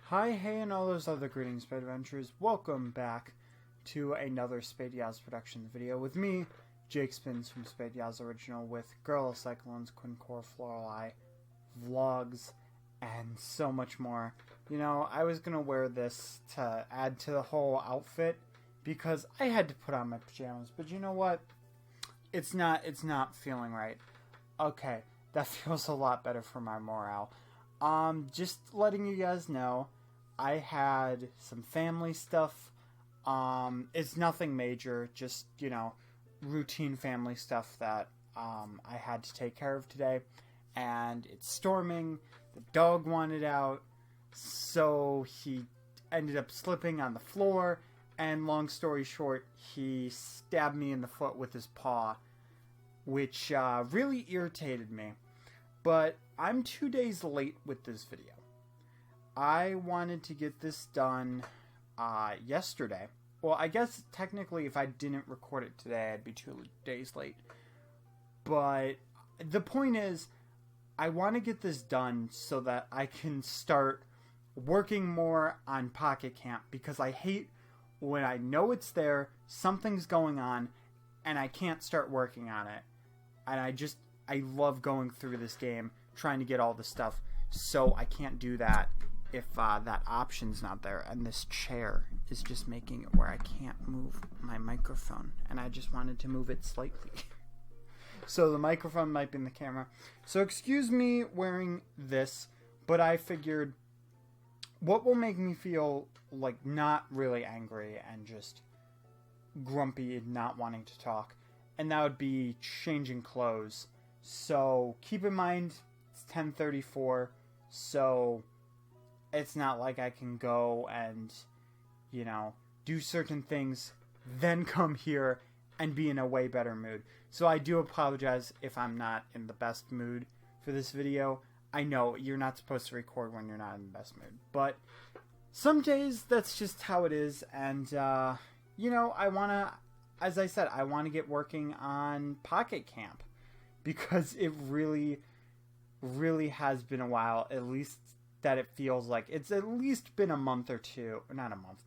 Hi, hey, and all those other greetings, Spade Adventurers. Welcome back to another SpadeGalzProductions video with me, Jake Spins from SpadeGalzOriginal, with Girl Cyclones, Quincore Floral Eye, vlogs, and so much more. You know, I was gonna wear this to add to the whole outfit because I had to put on my pajamas, but you know what? It's not feeling right. Okay, that feels a lot better for my morale. Just letting you guys know, I had some family stuff. It's nothing major, just, you know, routine family stuff that, I had to take care of today. And it's storming, the dog wanted out, so he ended up slipping on the floor, and long story short, he stabbed me in the foot with his paw, which, really irritated me. But I'm 2 days late with this video. I wanted to get this done yesterday. Well, I guess technically if I didn't record it today, I'd be 2 days late. But the point is, I want to get this done so that I can start working more on Pocket Camp, because I hate when I know it's there, something's going on, and I can't start working on it. And I love going through this game, trying to get all the stuff, so I can't do that if that option's not there. And this chair is just making it where I can't move my microphone, and I just wanted to move it slightly. So the microphone might be in the camera. So excuse me wearing this, but I figured what will make me feel like not really angry and just grumpy and not wanting to talk, and that would be changing clothes. So keep in mind, it's 10:34, so it's not like I can go and, you know, do certain things, then come here and be in a way better mood. So I do apologize if I'm not in the best mood for this video. I know you're not supposed to record when you're not in the best mood, but some days that's just how it is. And, you know, as I said, I want to get working on Pocket Camp, because it really, really has been a while, at least that it feels like. It's at least been a month or two, not a month,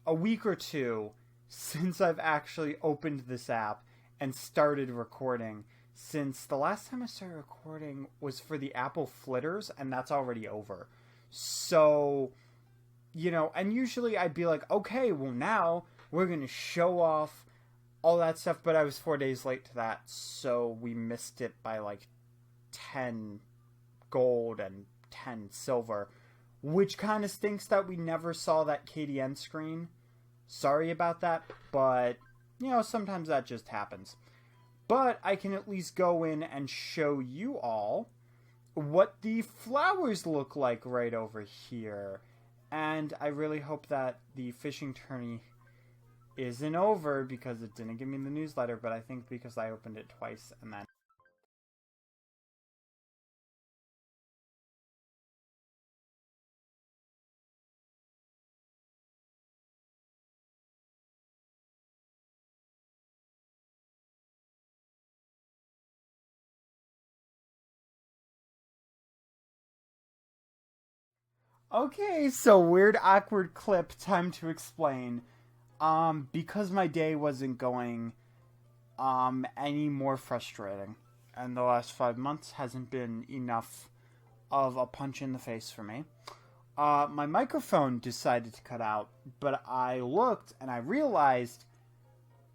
a week or two since I've actually opened this app and started recording, since the last time I started recording was for the Apple Flitters, and that's already over. So, you know, and usually I'd be like, okay, well now we're going to show off all that stuff, but I was 4 days late to that, so we missed it by like 10 gold and 10 silver, which kind of stinks that we never saw that KDN screen. Sorry about that, but, you know, sometimes that just happens. But I can at least go in and show you all what the flowers look like right over here. And I really hope that the fishing tourney isn't over, because it didn't give me the newsletter, but I think because I opened it twice and then... Okay, so weird, awkward clip, time to explain. Because my day wasn't going, any more frustrating, and the last 5 months hasn't been enough of a punch in the face for me, my microphone decided to cut out, but I looked, and I realized,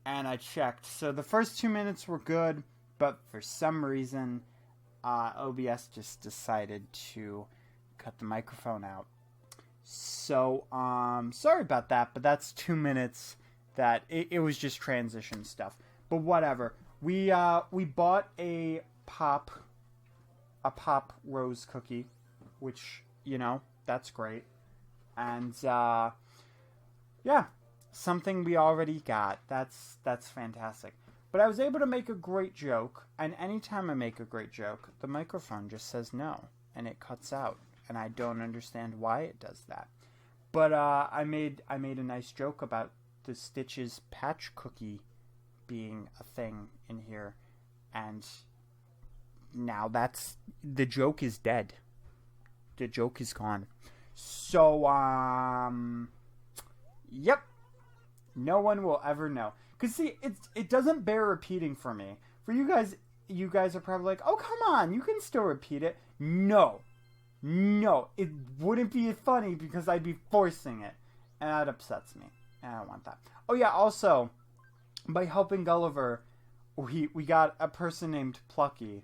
and I checked, so the first 2 minutes were good, but for some reason, OBS just decided to cut the microphone out. So, sorry about that, but that's 2 minutes that it was just transition stuff. But whatever. We bought a pop rose cookie, which, you know, that's great. And, yeah, something we already got. That's fantastic. But I was able to make a great joke, and anytime I make a great joke, the microphone just says no, and it cuts out. And I don't understand why it does that. But I made a nice joke about the Stitches patch cookie being a thing in here, and now the joke is dead. The joke is gone. So, yep. No one will ever know. Because, see, it doesn't bear repeating for me. For you guys are probably like, oh, come on, you can still repeat it. No. No, it wouldn't be funny because I'd be forcing it. And that upsets me. And I don't want that. Oh, yeah, also, by helping Gulliver, we got a person named Plucky.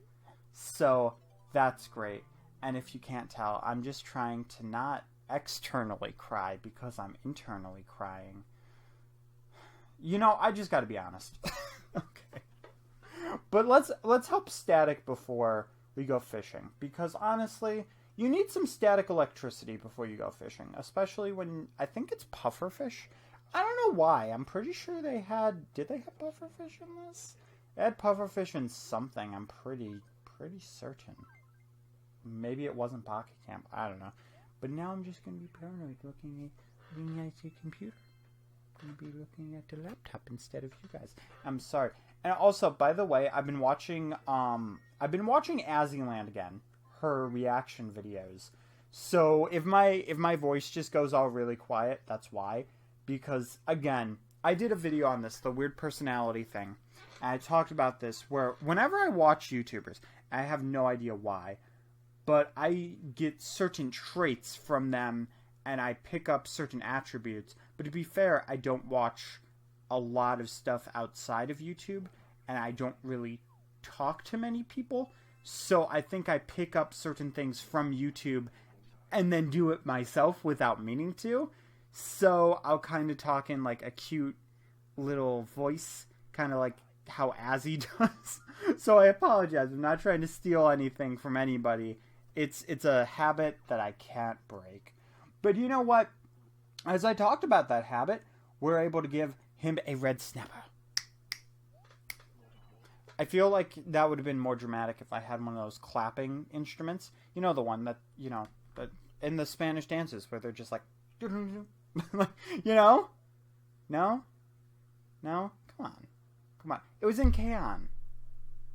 So, that's great. And if you can't tell, I'm just trying to not externally cry because I'm internally crying. You know, I just gotta be honest. Okay. But let's help Static before we go fishing. Because honestly, you need some static electricity before you go fishing. Especially when, I think it's Pufferfish. I don't know why. I'm pretty sure they had, did they have Pufferfish in this? They had Pufferfish in something, I'm pretty certain. Maybe it wasn't Pocket Camp. I don't know. But now I'm just going to be paranoid looking at the computer. I'm going to be looking at the laptop instead of you guys. I'm sorry. And also, by the way, I've been watching Azzyland again. Her reaction videos. So if my voice just goes all really quiet, that's why. Because, again, I did a video on this, the weird personality thing. And I talked about this where whenever I watch YouTubers, I have no idea why, but I get certain traits from them and I pick up certain attributes. But to be fair, I don't watch a lot of stuff outside of YouTube and I don't really talk to many people. So I think I pick up certain things from YouTube and then do it myself without meaning to. So I'll kind of talk in like a cute little voice, kind of like how Azzy does. So I apologize. I'm not trying to steal anything from anybody. It's a habit that I can't break. But you know what? As I talked about that habit, we're able to give him a red snapper. I feel like that would have been more dramatic if I had one of those clapping instruments. You know, the one that, you know, in the Spanish dances where they're just like, you know? No? No? Come on. It was in K-On!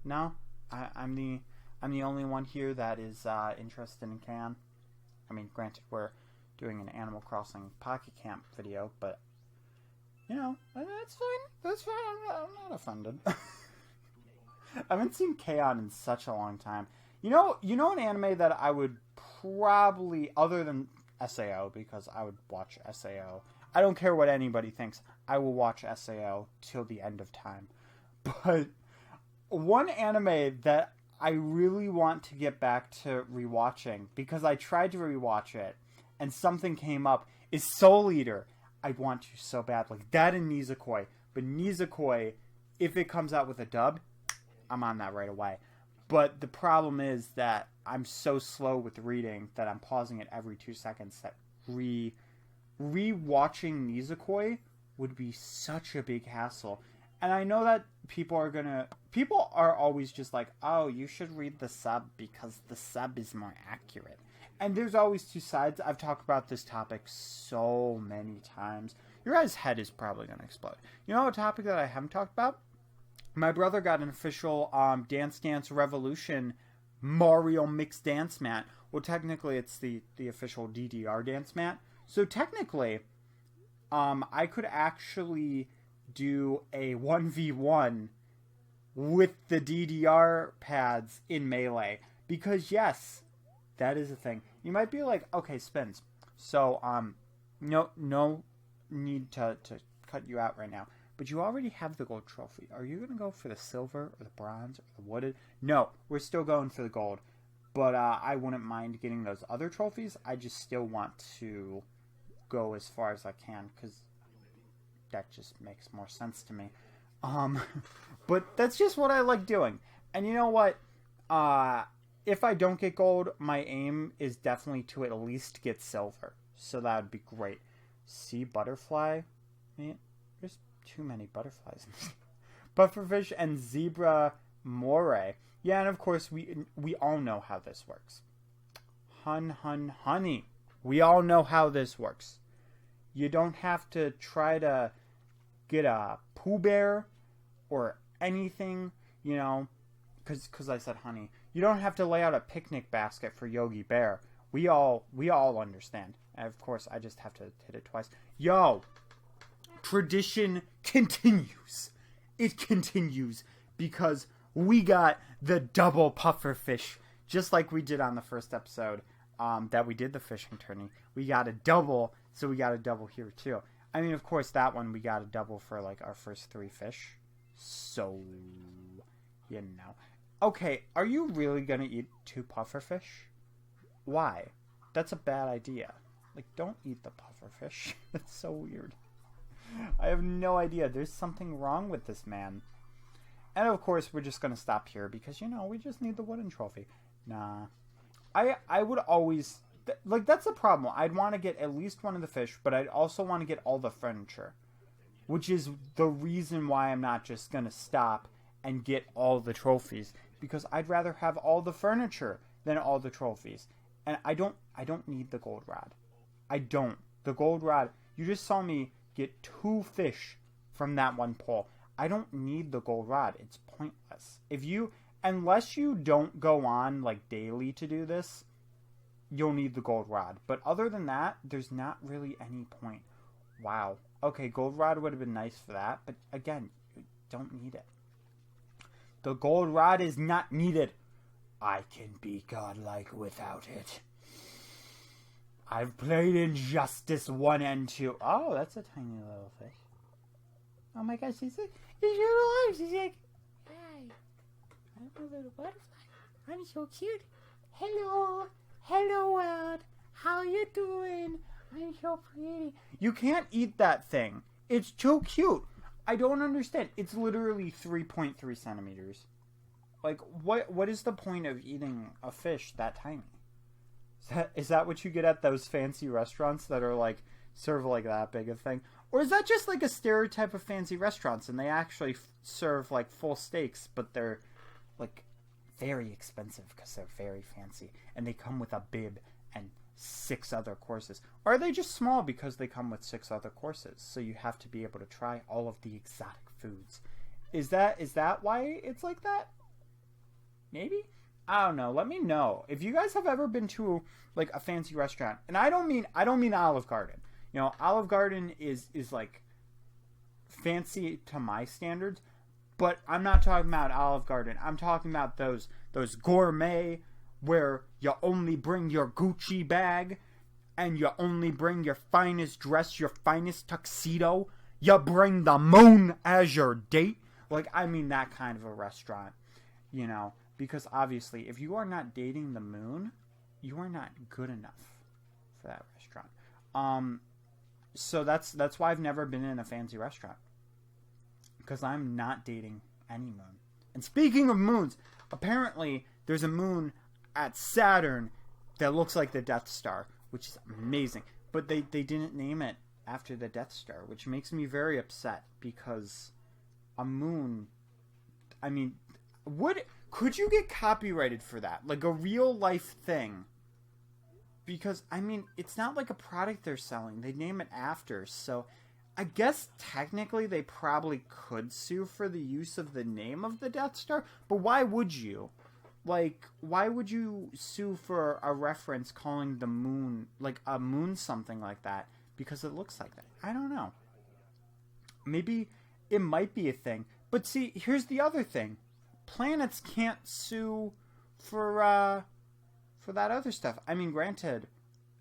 No? I'm the only one here that is interested in K-On! I mean, granted, we're doing an Animal Crossing Pocket Camp video, but, you know, that's fine. That's fine. I'm not offended. I haven't seen K-On! In such a long time. You know an anime that I would probably, other than SAO, because I would watch SAO. I don't care what anybody thinks. I will watch SAO till the end of time. But one anime that I really want to get back to rewatching, because I tried to rewatch it, and something came up, is Soul Eater. I want to so bad. Like that and Nizukoi. But Nizukoi, if it comes out with a dub, I'm on that right away. But the problem is that I'm so slow with reading that I'm pausing it every 2 seconds that rewatching Nizukoi would be such a big hassle. And I know that people are always just like, oh, you should read the sub because the sub is more accurate. And there's always two sides. I've talked about this topic so many times. Your guys' head is probably going to explode. You know a topic that I haven't talked about? My brother got an official Dance Dance Revolution Mario mixed dance mat. Well, technically, it's the official DDR dance mat. So technically, I could actually do a 1v1 with the DDR pads in Melee. Because, yes, that is a thing. You might be like, okay, Spins. So, no need to cut you out right now. But you already have the gold trophy. Are you going to go for the silver or the bronze or the wooded? No, we're still going for the gold. But I wouldn't mind getting those other trophies. I just still want to go as far as I can because that just makes more sense to me. But that's just what I like doing. And you know what? If I don't get gold, my aim is definitely to at least get silver. So that would be great. Sea butterfly? Man, there's too many butterflies. Pufferfish and zebra moray. Yeah, and of course we all know how this works. Honey. We all know how this works. You don't have to try to get a Pooh Bear or anything, you know, because I said honey. You don't have to lay out a picnic basket for Yogi Bear We all understand. And of course, I just have to hit it twice. Yo, tradition continues. It continues because we got the double pufferfish, just like we did on the first episode that we did the fishing tourney. We got a double, so we got a double here too. I mean, of course, that one we got a double for like our first 3 fish. So, you know. Okay, are you really gonna eat 2 pufferfish? Why? That's a bad idea. Like, don't eat the pufferfish. That's so weird. I have no idea. There's something wrong with this man. And of course, we're just gonna stop here because, you know, we just need the wooden trophy. Nah. I would always... Like, that's the problem. I'd want to get at least one of the fish, but I'd also want to get all the furniture. Which is the reason why I'm not just going to stop and get all the trophies. Because I'd rather have all the furniture than all the trophies. And I don't need the gold rod. I don't. The gold rod, you just saw me get 2 fish from that one pole. I don't need the gold rod. It's pointless. Unless you don't go on, like, daily to do this, you'll need the gold rod. But other than that, there's not really any point. Wow. Okay, gold rod would have been nice for that. But again, you don't need it. The gold rod is not needed. I can be godlike without it. I've played Injustice 1 and 2. Oh, that's a tiny little fish. Oh my gosh, she's like, she's like, hi, I'm a little butterfly. I'm so cute. Hello. Hello, world. How you doing? I'm so pretty. You can't eat that thing. It's too cute. I don't understand. It's literally 3.3 centimeters. Like, what is the point of eating a fish that tiny? Is that what you get at those fancy restaurants that are, like, serve, like, that big a thing? Or is that just, like, a stereotype of fancy restaurants and they actually serve, like, full steaks, but they're, like... very expensive because they're very fancy and they come with a bib and 6 other courses, or are they just small because they come with 6 other courses, so you have to be able to try all of the exotic foods? Is that why it's like that? Maybe? I don't know. Let me know if you guys have ever been to like a fancy restaurant. And I don't mean Olive Garden. You know, Olive Garden is like fancy to my standards. But I'm not talking about Olive Garden. I'm talking about those gourmet where you only bring your Gucci bag and you only bring your finest dress, your finest tuxedo. You bring the moon as your date. Like, I mean that kind of a restaurant, you know. Because obviously, if you are not dating the moon, you are not good enough for that restaurant. So that's why I've never been in a fancy restaurant. Because I'm not dating any moon. And speaking of moons, apparently there's a moon at Saturn that looks like the Death Star, which is amazing. But they didn't name it after the Death Star, which makes me very upset because a moon... I mean, could you get copyrighted for that? Like a real life thing? Because, I mean, it's not like a product they're selling. They name it after, so... I guess technically they probably could sue for the use of the name of the Death Star, but why would you? Like, why would you sue for a reference calling the moon, like a moon something like that, because it looks like that? I don't know. Maybe it might be a thing. But see, here's the other thing. Planets can't sue for that other stuff. I mean, granted...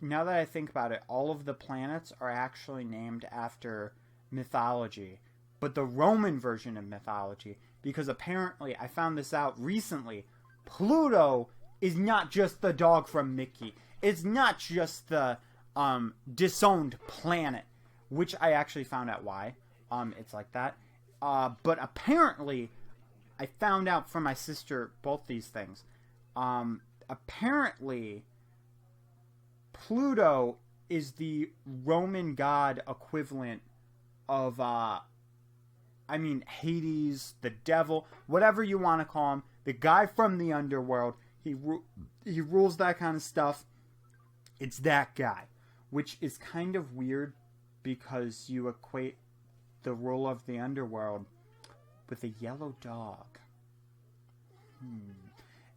Now that I think about it, all of the planets are actually named after mythology. But the Roman version of mythology, because apparently, I found this out recently, Pluto is not just the dog from Mickey. It's not just the disowned planet, which I actually found out why it's like that. But apparently, I found out from my sister both these things. Apparently... Pluto is the Roman god equivalent of, Hades, the devil, whatever you want to call him. The guy from the underworld. He rules that kind of stuff. It's that guy. Which is kind of weird because you equate the rule of the underworld with a yellow dog.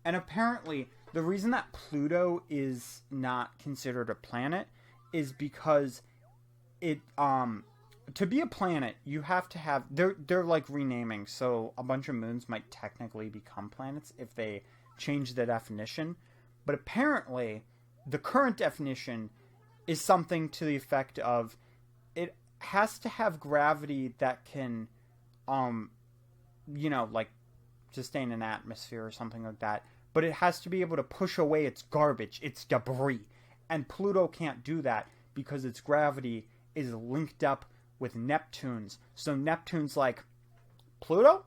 And apparently, the reason that Pluto is not considered a planet is because it, to be a planet, you have to have, they're like renaming, so a bunch of moons might technically become planets if they change the definition. But apparently, the current definition is something to the effect of, it has to have gravity that can, you know, like, sustain an atmosphere or something like that. But it has to be able to push away its garbage, its debris. And Pluto can't do that because its gravity is linked up with Neptune's. So Neptune's like, Pluto,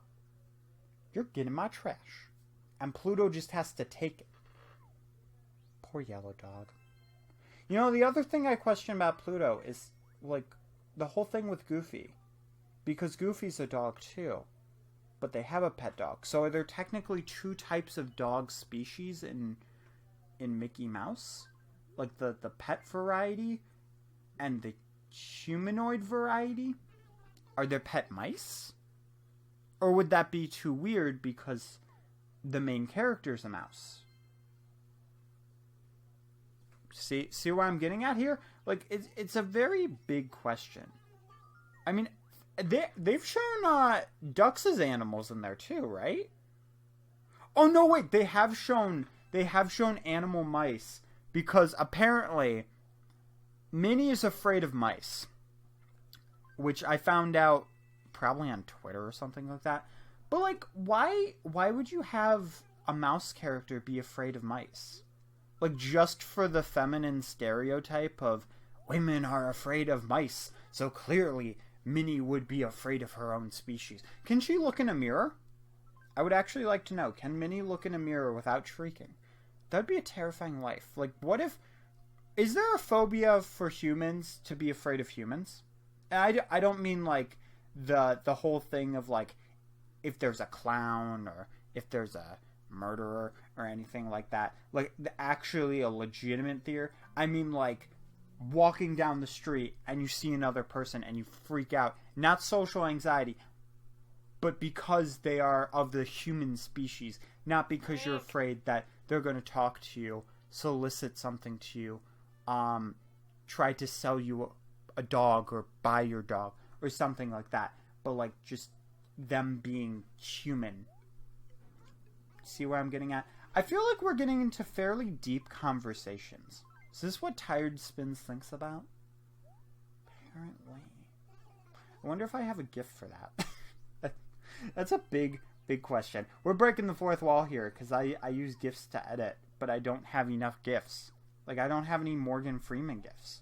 you're getting my trash. And Pluto just has to take it. Poor yellow dog. You know, the other thing I question about Pluto is, like, the whole thing with Goofy. Because Goofy's a dog too. But they have a pet dog. So are there technically two types of dog species in Mickey Mouse? Like the pet variety and the humanoid variety? Are there pet mice? Or would that be too weird because the main character's a mouse? See what I'm getting at here? Like, it's a very big question. I mean, they've shown ducks as animals in there too, right? Oh no, wait, they have shown animal mice because apparently Minnie is afraid of mice, which I found out probably on Twitter or something like that. But like, why would you have a mouse character be afraid of mice? Like, just for the feminine stereotype of women are afraid of mice, so clearly Minnie would be afraid of her own species. Can she look in a mirror? I would actually like to know. Can Minnie look in a mirror without shrieking? That'd be a terrifying life. Like, what if... Is there a phobia for humans to be afraid of humans? And I don't mean, like, the whole thing of, like, if there's a clown or if there's a murderer or anything like that. Like, actually a legitimate fear. I mean, like, walking down the street and you see another person and you freak out. Not social anxiety, but because they are of the human species. Not because you're afraid that they're going to talk to you, solicit something to you, try to sell you a dog or buy your dog or something like that. But, like, just them being human. See where I'm getting at? I feel like we're getting into fairly deep conversations. Is this what Tired Spins thinks about? Apparently. I wonder if I have a gift for that. That's a big question. We're breaking the fourth wall here because I use GIFs to edit, but I don't have enough GIFs. Like, I don't have any Morgan Freeman GIFs.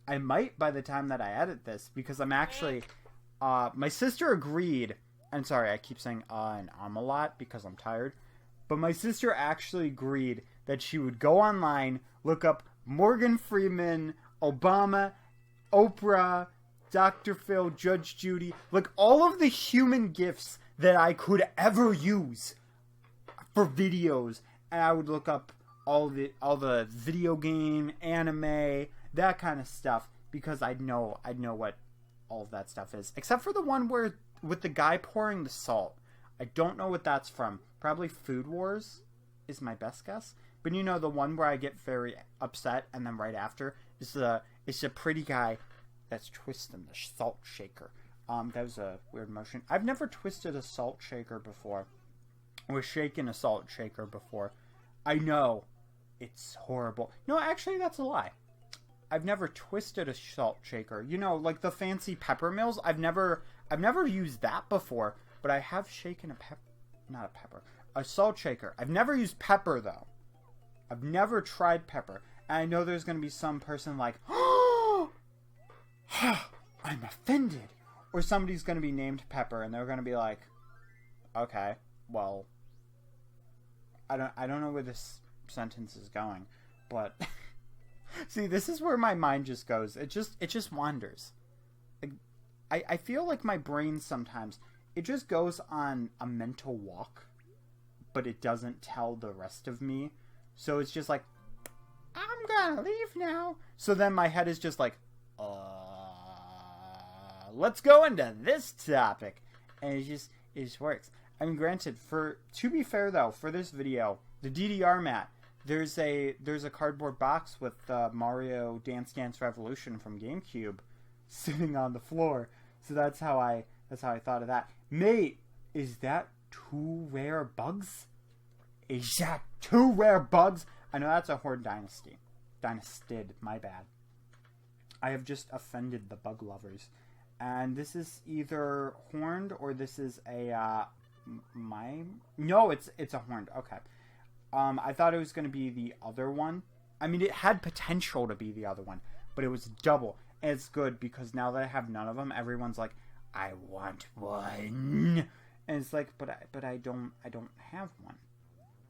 I might by the time that I edit this because I'm actually... my sister agreed... I'm sorry, I keep saying and a lot because I'm tired. But my sister actually agreed that she would go online, look up Morgan Freeman, Obama, Oprah, Dr. Phil, Judge Judy, like all of the human gifts that I could ever use for videos. And I would look up all the video game, anime, that kind of stuff because I'd know what all of that stuff is. Except for the one where with the guy pouring the salt. I don't know what that's from. Probably Food Wars is my best guess. But you know, the one where I get very upset and then right after is a pretty guy that's twisting the salt shaker. That was a weird motion. I've never twisted a salt shaker before. Or shaken a salt shaker before. I know. It's horrible. No, actually that's a lie. I've never twisted a salt shaker. You know, like the fancy pepper mills. I've never used that before. But I have shaken a salt shaker. I've never used pepper, though. I've never tried pepper. And I know there's going to be some person like, oh, I'm offended. Or somebody's going to be named Pepper, and they're going to be like, okay, well, I don't know where this sentence is going, but see, this is where my mind just goes. It just wanders. Like, I feel like my brain sometimes, it just goes on a mental walk, but it doesn't tell the rest of me. So it's just like, I'm gonna leave now. So then my head is just like, let's go into this topic. And it just works. I mean, granted, to be fair though, for this video, the DDR mat, there's a cardboard box with Mario Dance Dance Revolution from GameCube sitting on the floor. So that's how I thought of that. Mate, is that 2 rare bugs? Is that 2 rare bugs? I know that's a Horde Dynasty. Dynastid, my bad. I have just offended the bug lovers. And this is either horned or this is a mime. No, it's a horned. Okay. I thought it was going to be the other one. I mean, it had potential to be the other one, but it was double. And it's good because now that I have none of them, everyone's like, I want one. And it's like, but I don't have one.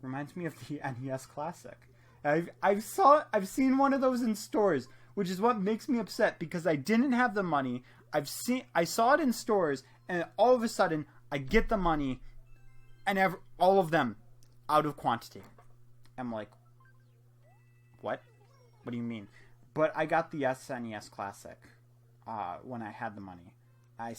Reminds me of the NES Classic. I've seen one of those in stores, which is what makes me upset because I didn't have the money. I saw it in stores, and all of a sudden I get the money, and all of them out of quantity. I'm like, what? What do you mean? But I got the SNES Classic when I had the money. I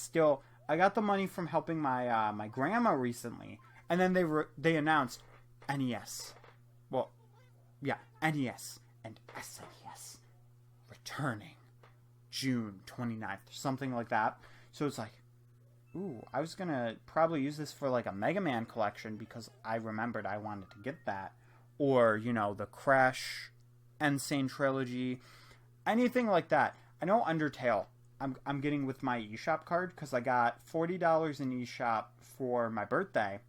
got the money from helping my my grandma recently, and then they announced NES. Well, yeah, NES and SNES returning June 29th, something like that. So it's like, ooh, I was gonna probably use this for like a Mega Man collection because I remembered I wanted to get that, or you know, the Crash Insane Trilogy, anything like that. I know Undertale. I'm getting with my eShop card because I got $40 in eShop for my birthday,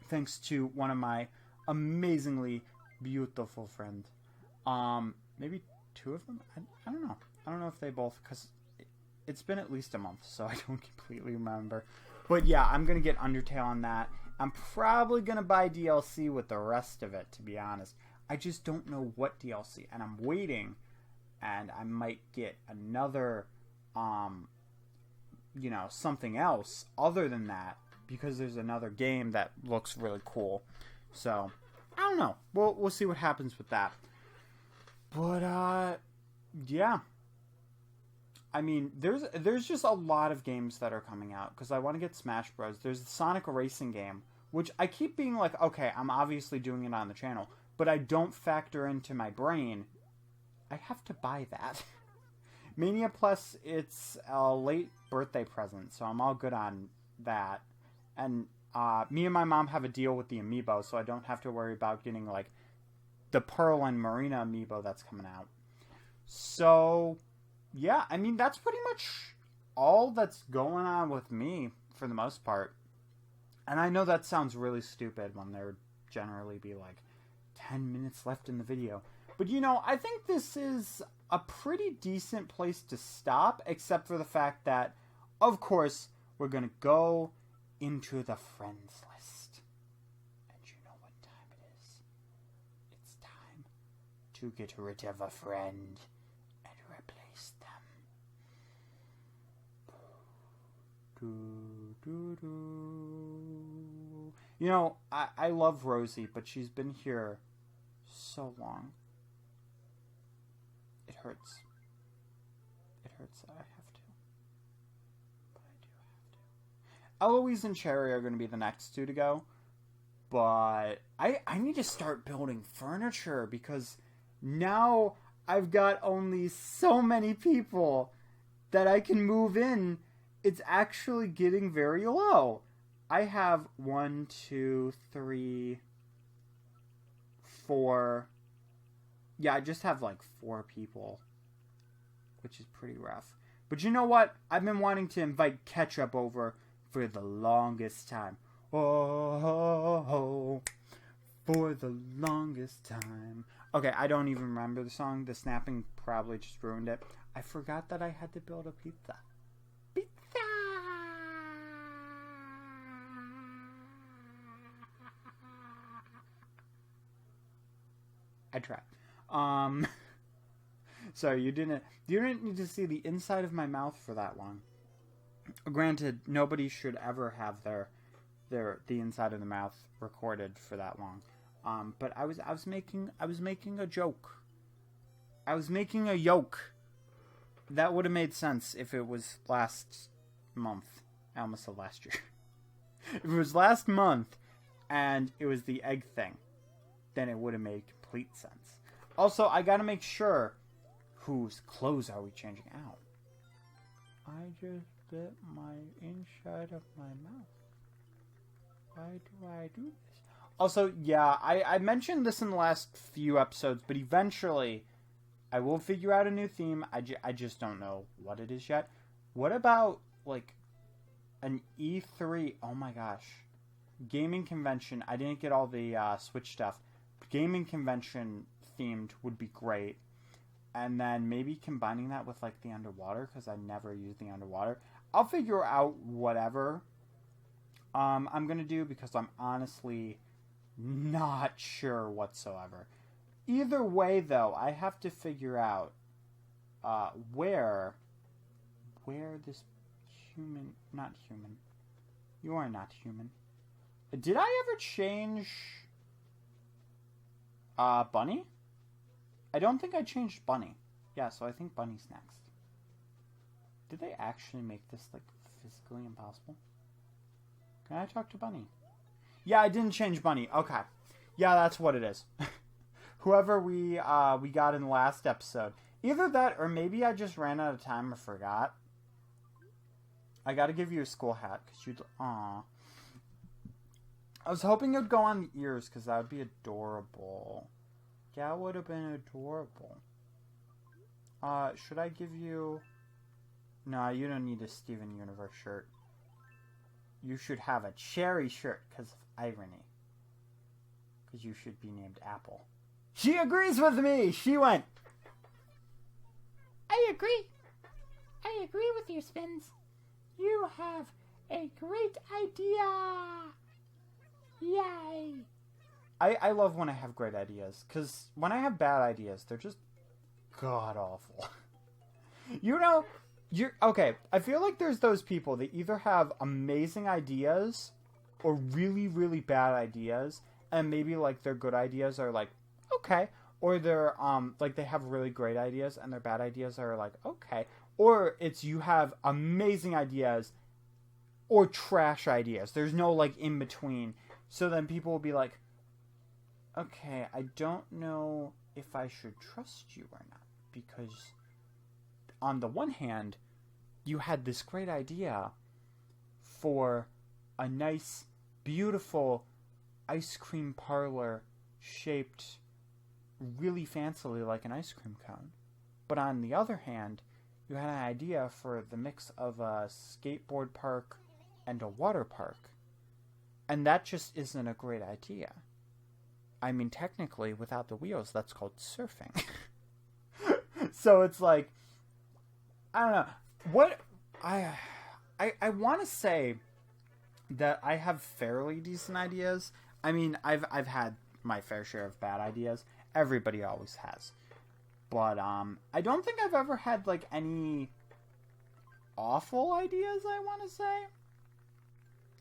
thanks to one of my amazingly beautiful friends. Maybe 2 of them? I don't know. I don't know if they both, because it's been at least a month, so I don't completely remember. But yeah, I'm going to get Undertale on that. I'm probably going to buy DLC with the rest of it, to be honest. I just don't know what DLC, and I'm waiting, and I might get another, you know, something else other than that, because there's another game that looks really cool. So, I don't know. We'll see what happens with that. But, yeah. I mean, there's just a lot of games that are coming out, because I want to get Smash Bros. There's the Sonic Racing game, which I keep being like, okay, I'm obviously doing it on the channel, but I don't factor into my brain, I have to buy that. Mania Plus, it's a late birthday present, so I'm all good on that. And me and my mom have a deal with the Amiibo, so I don't have to worry about getting, like, the Pearl and Marina Amiibo that's coming out. So, yeah, I mean, that's pretty much all that's going on with me, for the most part. And I know that sounds really stupid when there would generally be, like, 10 minutes left in the video. But, you know, I think this is a pretty decent place to stop, except for the fact that, of course, we're going to go into the friends list. And you know what time it is. It's time to get rid of a friend and replace them. You know, I love Rosie, but she's been here so long. It hurts. It hurts that I have to. But I do have to. Eloise and Cherry are going to be the next 2 to go. But I need to start building furniture because now I've got only so many people that I can move in. It's actually getting very low. I have 1, 2, 3, 4. Yeah, I just have like 4 people, which is pretty rough. But you know what? I've been wanting to invite Ketchup over for the longest time. Oh, for the longest time. Okay, I don't even remember the song. The snapping probably just ruined it. I forgot that I had to build a pizza. Pizza! I tried. Sorry, you didn't need to see the inside of my mouth for that long. Granted, nobody should ever have the inside of the mouth recorded for that long. But I was making a joke. I was making a yoke. That would have made sense if it was last month. I almost said last year. If it was last month and it was the egg thing, then it would have made complete sense. Also, I gotta make sure, whose clothes are we changing out? I just bit my inside of my mouth. Why do I do this? Also, yeah, I mentioned this in the last few episodes, but eventually I will figure out a new theme. I just don't know what it is yet. What about, like, an E3? Oh my gosh. Gaming convention. I didn't get all the Switch stuff. Gaming convention themed would be great. And then maybe combining that with, like, the underwater, because I never use the underwater. I'll figure out whatever I'm going to do, because I'm honestly not sure whatsoever. Either way, though, I have to figure out where this human... Not human. You are not human. Did I ever change Bunny? I don't think I changed Bunny. Yeah, so I think Bunny's next. Did they actually make this, like, physically impossible? Can I talk to Bunny? Yeah, I didn't change Bunny. Okay. Yeah, that's what it is. Whoever we got in the last episode. Either that, or maybe I just ran out of time or forgot. I gotta give you a school hat, because you'd... Aww. I was hoping it would go on the ears, because that would be adorable. That would have been adorable. Should I give you... No, you don't need a Steven Universe shirt. You should have a cherry shirt, because of irony. Because you should be named Apple. She agrees with me! She went... I agree. I agree with you, Spins. You have a great idea. Yay. I love when I have great ideas, because when I have bad ideas, they're just god-awful. You know, okay, I feel like there's those people that either have amazing ideas or really, really bad ideas, and maybe, like, their good ideas are, like, okay, or they're, like, they have really great ideas, and their bad ideas are, like, okay, or it's you have amazing ideas or trash ideas. There's no, like, in-between. So then people will be like, okay, I don't know if I should trust you or not, because on the one hand, you had this great idea for a nice, beautiful ice cream parlor shaped really fancily like an ice cream cone. But on the other hand, you had an idea for the mix of a skateboard park and a water park. And that just isn't a great idea. I mean, technically, without the wheels, that's called surfing. So it's like, I don't know. What I want to say that I have fairly decent ideas. I mean, I've had my fair share of bad ideas. Everybody always has. But I don't think I've ever had, like, any awful ideas, I want to say.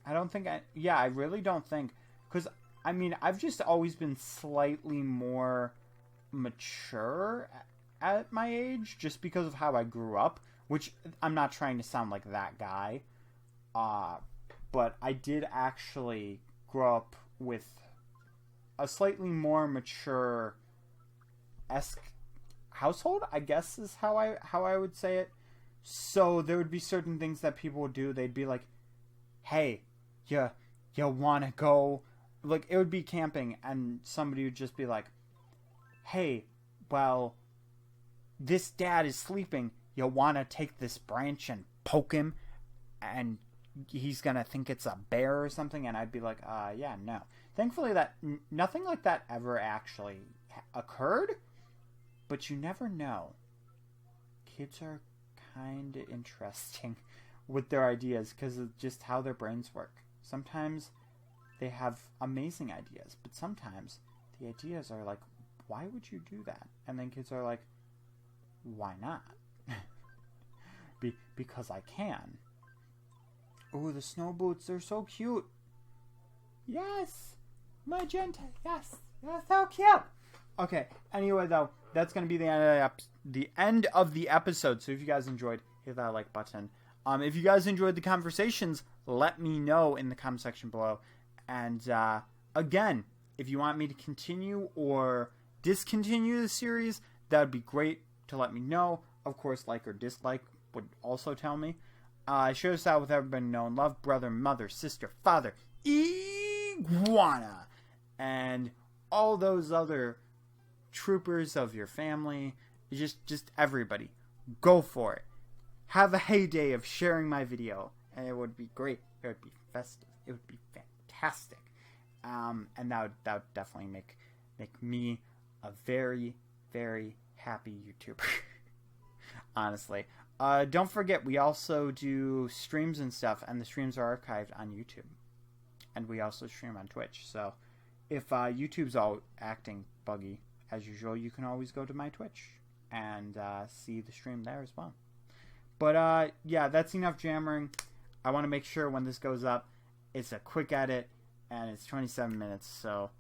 I don't think I really don't think, because I mean, I've just always been slightly more mature at my age, just because of how I grew up, which I'm not trying to sound like that guy, but I did actually grow up with a slightly more mature-esque household, I guess is how I would say it. So there would be certain things that people would do. They'd be like, hey, you want to go? Like, it would be camping, and somebody would just be like, hey, well, this dad is sleeping. You want to take this branch and poke him, and he's going to think it's a bear or something? And I'd be like, yeah, no. Thankfully, nothing like that ever actually occurred, but you never know. Kids are kind of interesting with their ideas because of just how their brains work. Sometimes they have amazing ideas, but sometimes the ideas are like, why would you do that? And then kids are like, why not? Because I can. Oh, the snow boots, they're so cute. Yes, magenta, yes, they're so cute. Okay, anyway, though, that's going to be the end of the episode. So if you guys enjoyed, hit that like button. If you guys enjoyed the conversations, let me know in the comment section below. And again, if you want me to continue or discontinue the series, that would be great to let me know. Of course, like or dislike would also tell me. Share this out with everybody known. Love, brother, mother, sister, father, iguana, and all those other troopers of your family. Just everybody. Go for it. Have a heyday of sharing my video, and it would be great. It would be festive. It would be fantastic. And that would definitely make me a very, very happy YouTuber. Honestly. Don't forget, we also do streams and stuff, and the streams are archived on YouTube. And we also stream on Twitch. So if YouTube's all acting buggy, as usual, you can always go to my Twitch and see the stream there as well. But yeah, that's enough jammering. I want to make sure when this goes up, it's a quick edit, and it's 27 minutes, so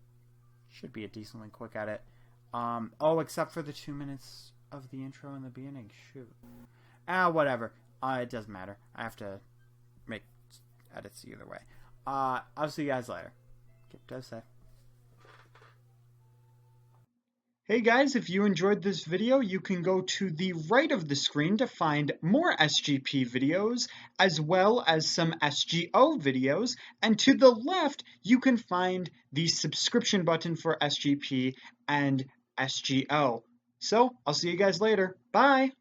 should be a decently quick edit. Oh, except for the 2 minutes of the intro in the beginning. Shoot. Whatever. It doesn't matter. I have to make edits either way. I'll see you guys later. Keep safe. Hey guys, if you enjoyed this video, you can go to the right of the screen to find more SGP videos, as well as some SGO videos, and to the left, you can find the subscription button for SGP and SGO. So, I'll see you guys later. Bye!